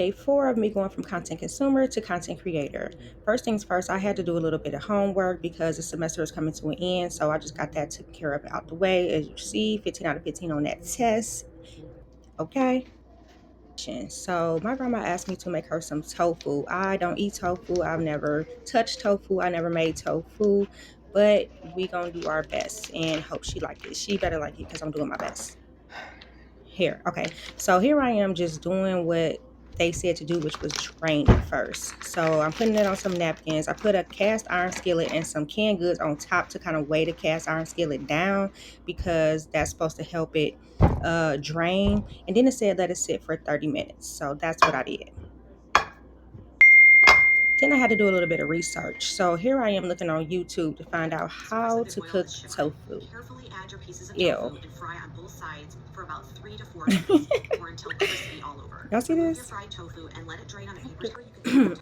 Day 4 of me going from content consumer to content creator. First things first, I had to do a little bit of homework because the semester is coming to an end. So I just got that taken care of out the way. As you see, 15 out of 15 on that test. Okay. So my grandma asked me to make her some tofu. I don't eat tofu. I've never touched tofu. I never made tofu. But we gonna do our best and hope she like it. She better like it because I'm doing my best. Here, okay, so here I am just doing what they said to do, which was drain it first. So I'm putting it on some napkins. I put a cast iron skillet and some canned goods on top to kind of weigh the cast iron skillet down because that's supposed to help it drain. And then it said let it sit for 30 minutes, so that's what I did. Then I had to do a little bit of research. So here I am looking on YouTube to find out how to cook tofu. Carefully add your pieces of tofu and fry on both sides for about 3 to 4 minutes or until crispy all over. Y'all see this? Your fried tofu and let it drain on a paper.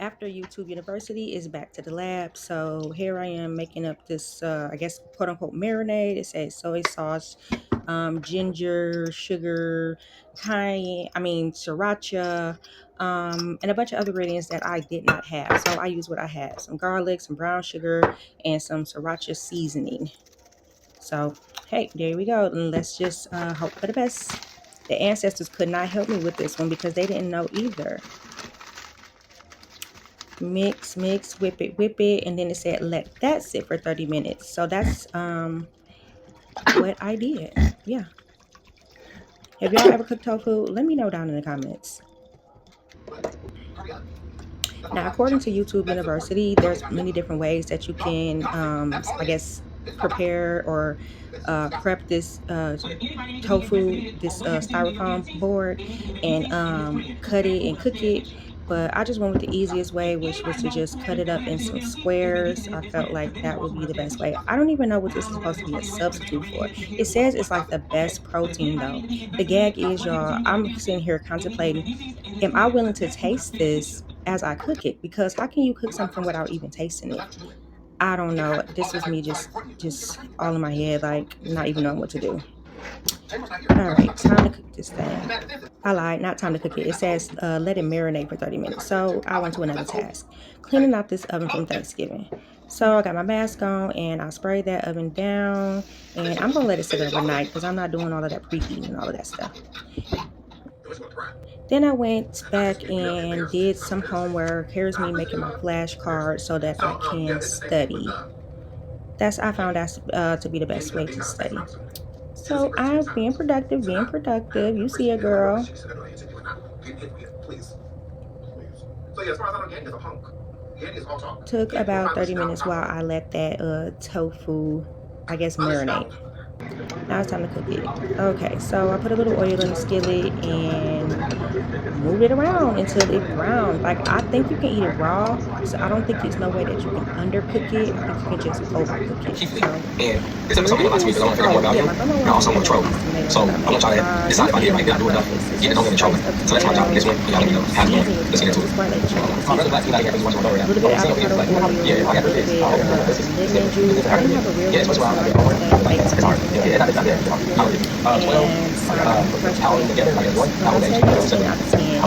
After YouTube University is back to the lab. So here I am making up this, I guess, quote unquote marinade. It says soy sauce, ginger, sugar, sriracha, and a bunch of other ingredients that I did not have. So I used what I had: some garlic, some brown sugar, and some sriracha seasoning. So hey, there we go. And let's just hope for the best. The ancestors could not help me with this one because they didn't know either. Mix, whip it, and then it said let that sit for 30 minutes. So that's what I did. Yeah. Have y'all ever cooked tofu? Let me know down in the comments. Now, according to YouTube University, there's many different ways that you can, I guess, prepare or prep this tofu, this styrofoam board, and cut it and cook it. But I just went with the easiest way, which was to just cut it up in some squares. I felt like that would be the best way. I don't even know what this is supposed to be a substitute for. It says it's like the best protein though. The gag is, y'all, I'm sitting here contemplating, am I willing to taste this as I cook it? Because how can you cook something without even tasting it? I don't know. This was me just all in my head, like not even knowing what to do. All right, time to cook this thing. I lied, not time to cook it. It says let it marinate for 30 minutes. So I went to another task, cleaning out this oven from Thanksgiving. So I got my mask on and I sprayed that oven down, and I'm gonna let it sit overnight because I'm not doing all of that preheating and all of that stuff. Then I went back and did some homework. Here's me making my flashcards so that I can study. I found that to be the best way to study. So I'm being productive. You see it, girl. Took about 30 minutes while I let that tofu, I guess, marinate. Now it's time to cook it. Okay, so I put a little oil in the skillet and move it around until it brown. Like, I think you can eat it raw, so I don't think there's no way that you can undercook it. I think you can just overcook it. And this episode came last week because I want to figure out more about you. And I also want to troll. So I'm going to try to decide if I did it right. Did I do enough? Get it, don't get in trouble. So that's my job this week. Y'all let me know how it's going. Let's get into it. My brother black, he's out here because he wants to go over there. A little bit of avocado oil, yeah, I got it. lemon juice. I didn't have a real it's hard. It's hard. Yeah, it's not there. 12. How old together? Like what? How old age? 7.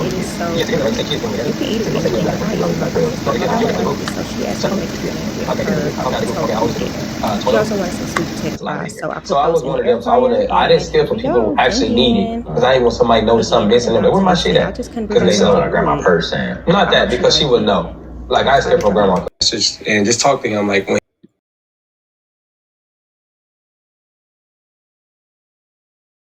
It is so yeah, together. Take kids together. You can eat it with me. So she asked me to make it okay, how old is it? She also wanted some sweet potato fries, so I was one of them. So I didn't skip for people who actually need it because I didn't want somebody to notice something missing. Like, where my shit at? Because they said, "Oh, I grabbed my purse." And not that, because she wouldn't know. Like, I skipped from grandma. And just talk to him like when